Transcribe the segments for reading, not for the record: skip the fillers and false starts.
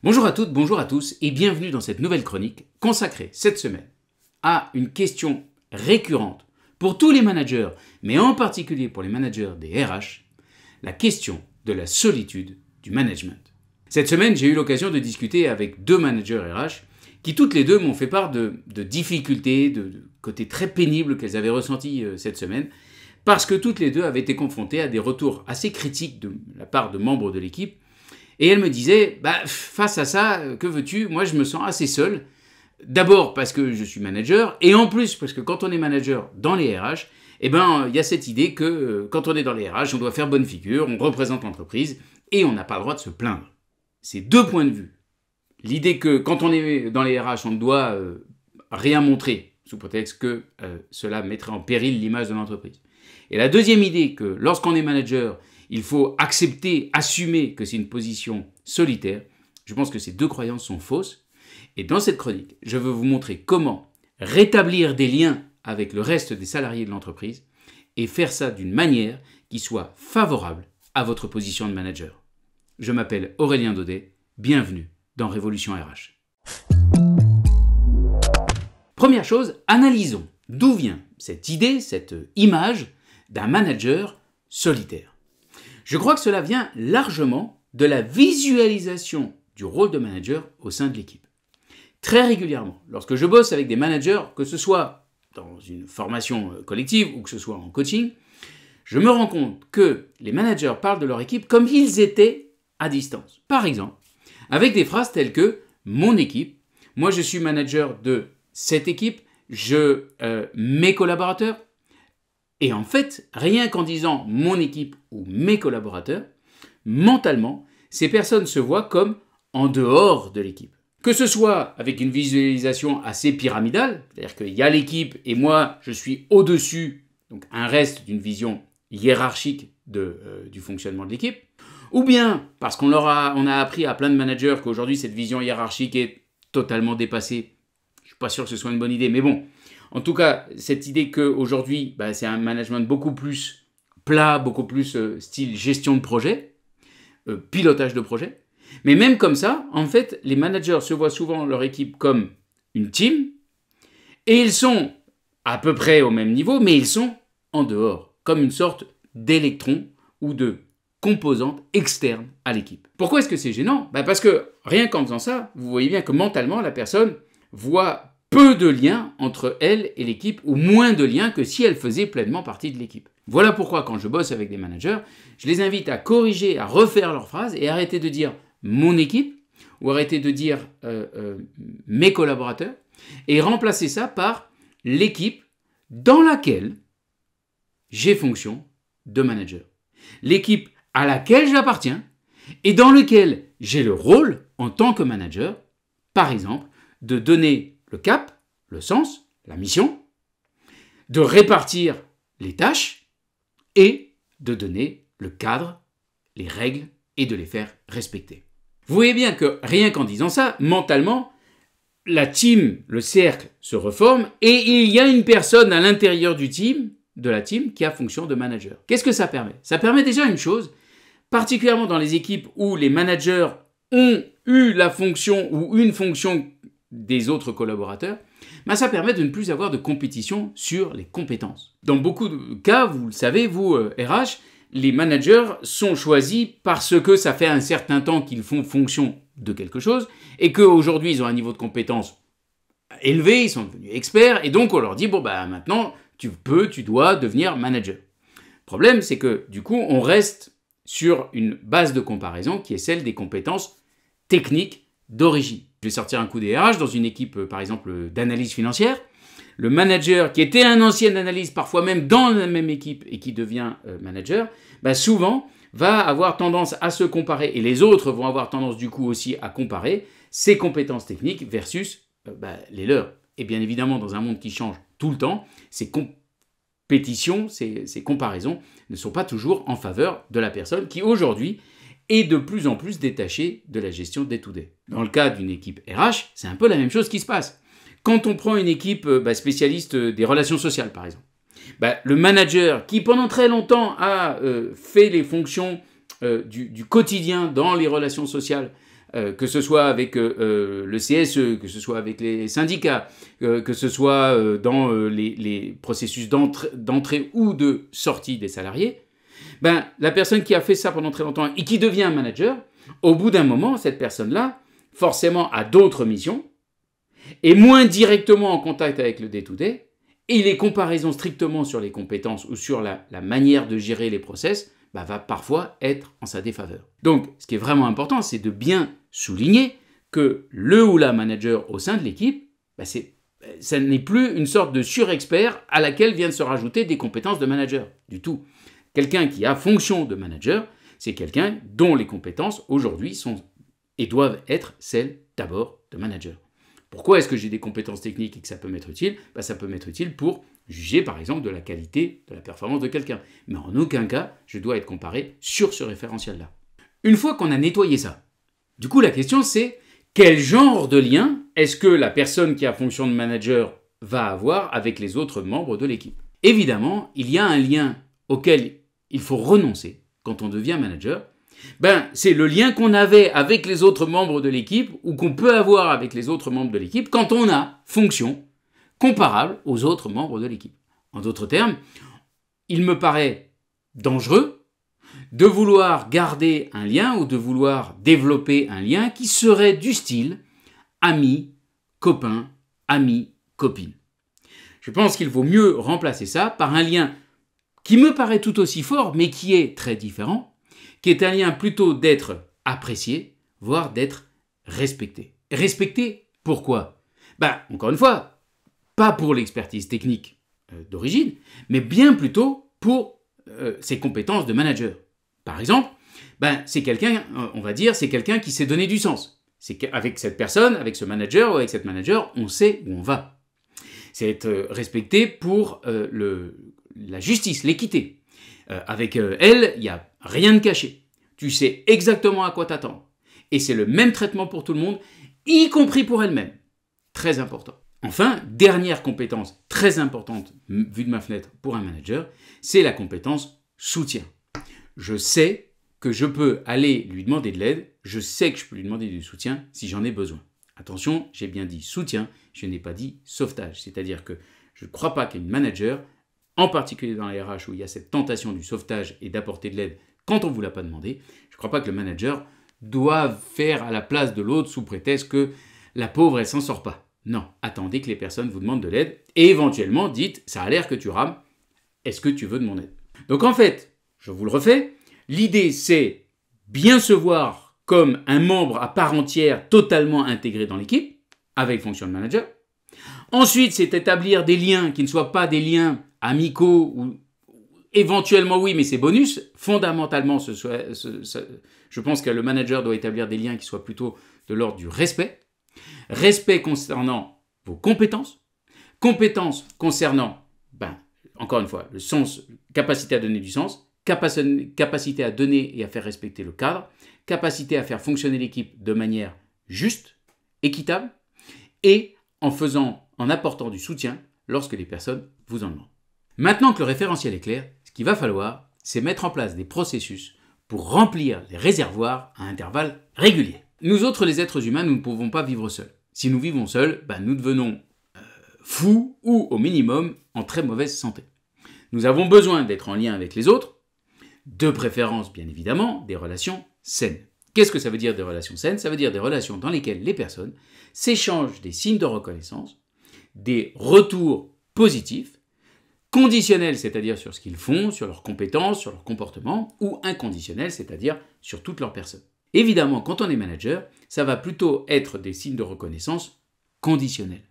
Bonjour à toutes, bonjour à tous et bienvenue dans cette nouvelle chronique consacrée cette semaine à une question récurrente pour tous les managers, mais en particulier pour les managers des RH, la question de la solitude du management. Cette semaine, j'ai eu l'occasion de discuter avec deux managers RH qui toutes les deux m'ont fait part de difficultés, de côtés très pénibles qu'elles avaient ressentis cette semaine, parce que toutes les deux avaient été confrontées à des retours assez critiques de la part de membres de l'équipe. Et elle me disait, face à ça, que veux-tu? Moi, je me sens assez seul. D'abord parce que je suis manager, et en plus parce que quand on est manager dans les RH, il y a cette idée que quand on est dans les RH, on doit faire bonne figure, on représente l'entreprise, et on n'a pas le droit de se plaindre. C'est deux points de vue. L'idée que quand on est dans les RH, on ne doit rien montrer, sous prétexte que cela mettrait en péril l'image de l'entreprise. Et la deuxième idée que lorsqu'on est manager, il faut accepter, assumer que c'est une position solitaire. Je pense que ces deux croyances sont fausses. Et dans cette chronique, je veux vous montrer comment rétablir des liens avec le reste des salariés de l'entreprise et faire ça d'une manière qui soit favorable à votre position de manager. Je m'appelle Aurélien Daudet. Bienvenue dans Révolution RH. Première chose, analysons d'où vient cette idée, cette image d'un manager solitaire. Je crois que cela vient largement de la visualisation du rôle de manager au sein de l'équipe. Très régulièrement, lorsque je bosse avec des managers, que ce soit dans une formation collective ou que ce soit en coaching, je me rends compte que les managers parlent de leur équipe comme s'ils étaient à distance. Par exemple, avec des phrases telles que « mon équipe »,« moi je suis manager de cette équipe »,« mes collaborateurs ». Et en fait, rien qu'en disant « mon équipe » ou « mes collaborateurs », mentalement, ces personnes se voient comme en dehors de l'équipe. Que ce soit avec une visualisation assez pyramidale, c'est-à-dire qu'il y a l'équipe et moi, je suis au-dessus, donc un reste d'une vision hiérarchique du fonctionnement de l'équipe, ou bien parce on a appris à plein de managers qu'aujourd'hui, cette vision hiérarchique est totalement dépassée. Je ne suis pas sûr que ce soit une bonne idée, mais bon. En tout cas, cette idée qu'aujourd'hui, c'est un management beaucoup plus plat, beaucoup plus style gestion de projet, pilotage de projet. Mais même comme ça, en fait, les managers se voient souvent leur équipe comme une team, et ils sont à peu près au même niveau, mais ils sont en dehors, comme une sorte d'électron ou de composante externe à l'équipe. Pourquoi est-ce que c'est gênant? Parce que rien qu'en faisant ça, vous voyez bien que mentalement, la personne voit peu de liens entre elle et l'équipe, ou moins de liens que si elle faisait pleinement partie de l'équipe. Voilà pourquoi quand je bosse avec des managers, je les invite à corriger, à refaire leurs phrases et arrêter de dire « mon équipe » ou arrêter de dire « mes collaborateurs » et remplacer ça par « l'équipe dans laquelle j'ai fonction de manager ». L'équipe à laquelle j'appartiens et dans laquelle j'ai le rôle en tant que manager, par exemple, de donner le cap, le sens, la mission, de répartir les tâches et de donner le cadre, les règles et de les faire respecter. Vous voyez bien que rien qu'en disant ça, mentalement, la team, le cercle se reforme et il y a une personne à l'intérieur de la team qui a fonction de manager. Qu'est-ce que ça permet? Ça permet déjà une chose, particulièrement dans les équipes où les managers ont eu la fonction ou une fonction des autres collaborateurs, ça permet de ne plus avoir de compétition sur les compétences. Dans beaucoup de cas, vous le savez, vous, RH, les managers sont choisis parce que ça fait un certain temps qu'ils font fonction de quelque chose et qu'aujourd'hui, ils ont un niveau de compétence élevé, ils sont devenus experts, et donc on leur dit, maintenant, tu dois devenir manager. Le problème, c'est que du coup, on reste sur une base de comparaison qui est celle des compétences techniques d'origine. Je vais sortir un coup des RH dans une équipe, par exemple, d'analyse financière. Le manager, qui était un ancien analyste, parfois même dans la même équipe et qui devient manager, souvent va avoir tendance à se comparer, et les autres vont avoir tendance du coup aussi à comparer ses compétences techniques versus les leurs. Et bien évidemment, dans un monde qui change tout le temps, ces compétitions, ces comparaisons ne sont pas toujours en faveur de la personne qui aujourd'hui est de plus en plus détaché de la gestion day-to-day. Dans le cas d'une équipe RH, c'est un peu la même chose qui se passe. Quand on prend une équipe spécialiste des relations sociales, par exemple, le manager qui pendant très longtemps a fait les fonctions du quotidien dans les relations sociales que ce soit avec le CSE, que ce soit avec les syndicats, que ce soit dans les processus d'entrée ou de sortie des salariés, ben, la personne qui a fait ça pendant très longtemps et qui devient un manager, au bout d'un moment, cette personne-là, forcément, a d'autres missions, est moins directement en contact avec le day-to-day, et les comparaisons strictement sur les compétences ou sur la manière de gérer les process va parfois être en sa défaveur. Donc, ce qui est vraiment important, c'est de bien souligner que le ou la manager au sein de l'équipe, ça n'est plus une sorte de surexpert à laquelle viennent se rajouter des compétences de manager, du tout. Quelqu'un qui a fonction de manager, c'est quelqu'un dont les compétences aujourd'hui sont et doivent être celles d'abord de manager. Pourquoi est-ce que j'ai des compétences techniques et que ça peut m'être utile ? Ça peut m'être utile pour juger par exemple de la qualité, de la performance de quelqu'un. Mais en aucun cas, je dois être comparé sur ce référentiel-là. Une fois qu'on a nettoyé ça, du coup la question c'est quel genre de lien est-ce que la personne qui a fonction de manager va avoir avec les autres membres de l'équipe ? Évidemment, il y a un lien auquel il faut renoncer quand on devient manager. C'est le lien qu'on avait avec les autres membres de l'équipe ou qu'on peut avoir avec les autres membres de l'équipe quand on a fonction comparable aux autres membres de l'équipe. En d'autres termes, il me paraît dangereux de vouloir garder un lien ou de vouloir développer un lien qui serait du style ami, copain, ami, copine. Je pense qu'il vaut mieux remplacer ça par un lien qui me paraît tout aussi fort mais qui est très différent, qui est un lien plutôt d'être apprécié, voire d'être respecté. Respecté, pourquoi ? Encore une fois, pas pour l'expertise technique d'origine, mais bien plutôt pour ses compétences de manager. Par exemple, c'est quelqu'un, on va dire, c'est quelqu'un qui s'est donné du sens. C'est qu'avec cette personne, avec ce manager ou avec cette manager, on sait où on va. C'est être respecté pour la justice, l'équité. Avec elle, il n'y a rien de caché. Tu sais exactement à quoi t'attendre. Et c'est le même traitement pour tout le monde, y compris pour elle-même. Très important. Enfin, dernière compétence très importante, vue de ma fenêtre pour un manager, c'est la compétence soutien. Je sais que je peux aller lui demander de l'aide, je sais que je peux lui demander du soutien si j'en ai besoin. Attention, j'ai bien dit soutien, je n'ai pas dit sauvetage. C'est-à-dire que je ne crois pas qu'une manager, en particulier dans la RH où il y a cette tentation du sauvetage et d'apporter de l'aide quand on ne vous l'a pas demandé, je ne crois pas que le manager doive faire à la place de l'autre sous prétexte que la pauvre, elle s'en sort pas. Non, attendez que les personnes vous demandent de l'aide et éventuellement dites, ça a l'air que tu rames, est-ce que tu veux de mon aide ? Donc en fait, je vous le refais, l'idée c'est bien se voir comme un membre à part entière totalement intégré dans l'équipe, avec fonction de manager. Ensuite, c'est établir des liens qui ne soient pas des liens amicaux ou éventuellement oui, mais c'est bonus. Fondamentalement, je pense que le manager doit établir des liens qui soient plutôt de l'ordre du respect. Respect concernant vos compétences. Compétences concernant, encore une fois, le sens, capacité à donner du sens, capacité à donner et à faire respecter le cadre, capacité à faire fonctionner l'équipe de manière juste, équitable, et en apportant du soutien lorsque les personnes vous en demandent. Maintenant que le référentiel est clair, ce qu'il va falloir, c'est mettre en place des processus pour remplir les réservoirs à intervalles réguliers. Nous autres, les êtres humains, nous ne pouvons pas vivre seuls. Si nous vivons seuls, nous devenons fous ou au minimum en très mauvaise santé. Nous avons besoin d'être en lien avec les autres, de préférence bien évidemment des relations saines. Qu'est-ce que ça veut dire des relations saines ? Ça veut dire des relations dans lesquelles les personnes s'échangent des signes de reconnaissance, des retours positifs, conditionnels, c'est-à-dire sur ce qu'ils font, sur leurs compétences, sur leur comportement, ou inconditionnels, c'est-à-dire sur toute leur personne. Évidemment, quand on est manager, ça va plutôt être des signes de reconnaissance conditionnels,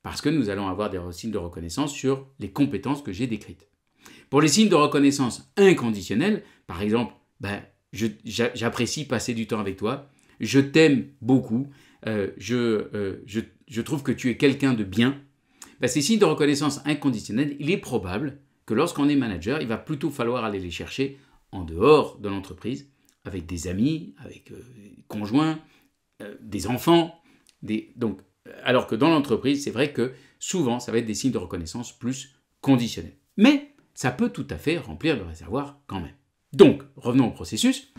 parce que nous allons avoir des signes de reconnaissance sur les compétences que j'ai décrites. Pour les signes de reconnaissance inconditionnels, par exemple, j'apprécie passer du temps avec toi, je t'aime beaucoup, je trouve que tu es quelqu'un de bien. Ces signes de reconnaissance inconditionnels, il est probable que lorsqu'on est manager, il va plutôt falloir aller les chercher en dehors de l'entreprise, avec des amis, avec des conjoints, des enfants. Alors que dans l'entreprise, c'est vrai que souvent, ça va être des signes de reconnaissance plus conditionnels. Mais ça peut tout à fait remplir le réservoir quand même. Donc, revenons au processus.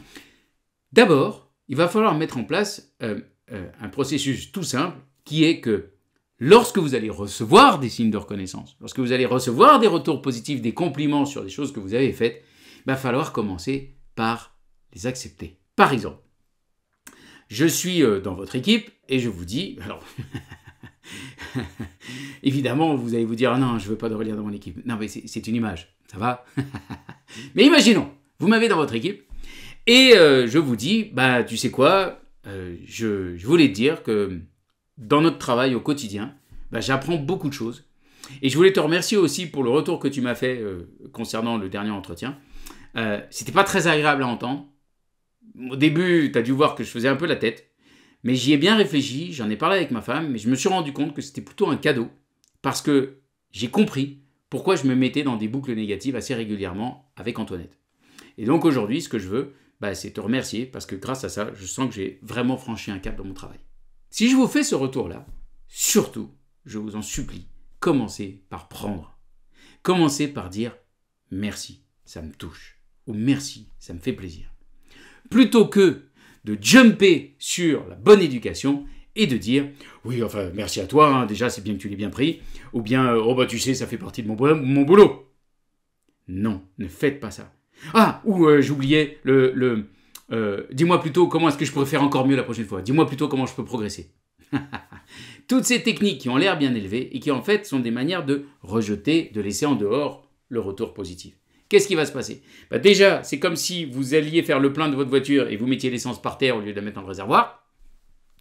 D'abord, il va falloir mettre en place un processus tout simple qui est que lorsque vous allez recevoir des signes de reconnaissance, lorsque vous allez recevoir des retours positifs, des compliments sur des choses que vous avez faites, il va falloir commencer par les accepter. Par exemple, je suis dans votre équipe et je vous dis, alors évidemment vous allez vous dire ah non je veux pas de relire dans mon équipe, non mais c'est une image, ça va. Mais imaginons, vous m'avez dans votre équipe et je vous dis bah tu sais quoi, je voulais te dire que dans notre travail au quotidien, bah, j'apprends beaucoup de choses et je voulais te remercier aussi pour le retour que tu m'as fait concernant le dernier entretien. C'était pas très agréable à entendre. Au début, tu as dû voir que je faisais un peu la tête, mais j'y ai bien réfléchi, j'en ai parlé avec ma femme, mais je me suis rendu compte que c'était plutôt un cadeau, parce que j'ai compris pourquoi je me mettais dans des boucles négatives assez régulièrement avec Antoinette. Et donc aujourd'hui, ce que je veux, c'est te remercier, parce que grâce à ça, je sens que j'ai vraiment franchi un cap dans mon travail. Si je vous fais ce retour-là, surtout, je vous en supplie, commencez par prendre. Commencez par dire « merci, ça me touche » ou « merci, ça me fait plaisir ». Plutôt que de jumper sur la bonne éducation et de dire « oui, enfin, merci à toi, hein, déjà, c'est bien que tu l'aies bien pris » ou bien « oh, bah, tu sais, ça fait partie de mon boulot ». Non, ne faites pas ça. Ah, ou j'oubliais dis-moi plutôt comment est-ce que je pourrais faire encore mieux la prochaine fois. Dis-moi plutôt comment je peux progresser. Toutes ces techniques qui ont l'air bien élevées et qui en fait sont des manières de rejeter, de laisser en dehors le retour positif. Qu'est-ce qui va se passer ? Déjà, c'est comme si vous alliez faire le plein de votre voiture et vous mettiez l'essence par terre au lieu de la mettre dans le réservoir.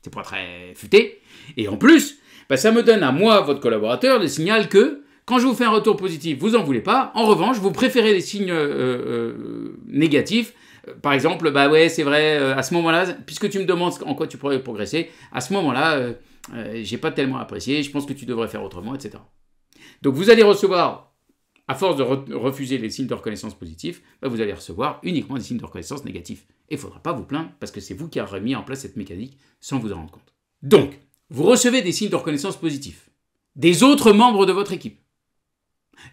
C'est pas très futé. Et en plus, ça me donne à moi, votre collaborateur, le signal que quand je vous fais un retour positif, vous en voulez pas. En revanche, vous préférez les signes négatifs. Par exemple, ouais, c'est vrai, à ce moment-là, puisque tu me demandes en quoi tu pourrais progresser, à ce moment-là, j'ai pas tellement apprécié, je pense que tu devrais faire autrement, etc. Donc vous allez recevoir, à force de refuser les signes de reconnaissance positifs, vous allez recevoir uniquement des signes de reconnaissance négatifs. Et il ne faudra pas vous plaindre parce que c'est vous qui avez mis en place cette mécanique sans vous en rendre compte. Donc, vous recevez des signes de reconnaissance positifs des autres membres de votre équipe,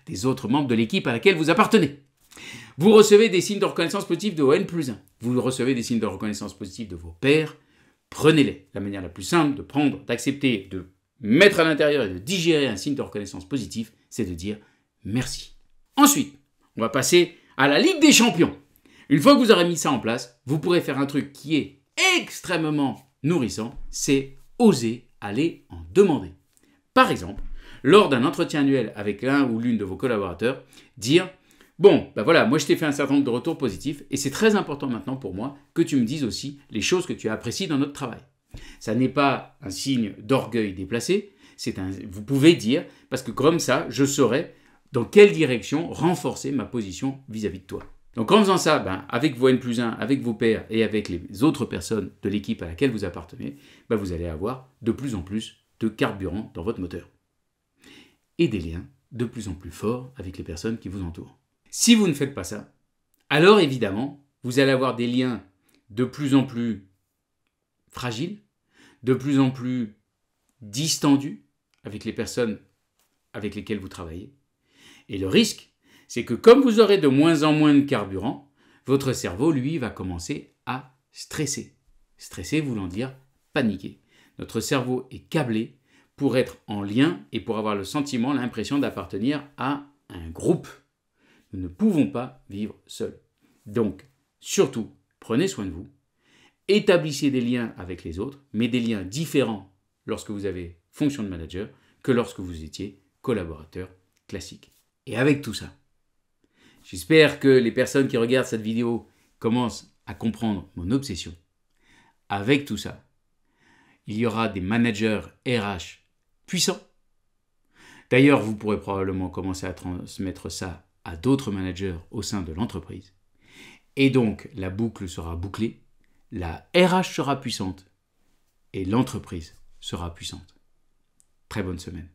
des autres membres de l'équipe à laquelle vous appartenez. Vous recevez des signes de reconnaissance positifs de N+1. Vous recevez des signes de reconnaissance positifs de vos pairs. Prenez-les. La manière la plus simple de prendre, d'accepter, de mettre à l'intérieur et de digérer un signe de reconnaissance positif, c'est de dire merci. Ensuite, on va passer à la Ligue des Champions. Une fois que vous aurez mis ça en place, vous pourrez faire un truc qui est extrêmement nourrissant, c'est oser aller en demander. Par exemple, lors d'un entretien annuel avec l'un ou l'une de vos collaborateurs, dire « Bon, voilà, moi je t'ai fait un certain nombre de retours positifs et c'est très important maintenant pour moi que tu me dises aussi les choses que tu as appréciées dans notre travail. » Ça n'est pas un signe d'orgueil déplacé, vous pouvez dire, parce que comme ça, je saurai dans quelle direction renforcer ma position vis-à-vis de toi. Donc en faisant ça, avec vos N+1, avec vos pairs et avec les autres personnes de l'équipe à laquelle vous appartenez, vous allez avoir de plus en plus de carburant dans votre moteur. Et des liens de plus en plus forts avec les personnes qui vous entourent. Si vous ne faites pas ça, alors évidemment, vous allez avoir des liens de plus en plus fragiles, de plus en plus distendus avec les personnes avec lesquelles vous travaillez. Et le risque, c'est que comme vous aurez de moins en moins de carburant, votre cerveau, lui, va commencer à stresser. Stresser voulant dire paniquer. Notre cerveau est câblé pour être en lien et pour avoir le sentiment, l'impression d'appartenir à un groupe. Nous ne pouvons pas vivre seuls. Donc, surtout, prenez soin de vous, établissez des liens avec les autres, mais des liens différents lorsque vous avez fonction de manager que lorsque vous étiez collaborateur classique. Et avec tout ça, j'espère que les personnes qui regardent cette vidéo commencent à comprendre mon obsession. Avec tout ça, il y aura des managers RH puissants. D'ailleurs, vous pourrez probablement commencer à transmettre ça à d'autres managers au sein de l'entreprise. Et donc, la boucle sera bouclée, la RH sera puissante et l'entreprise sera puissante. Très bonne semaine.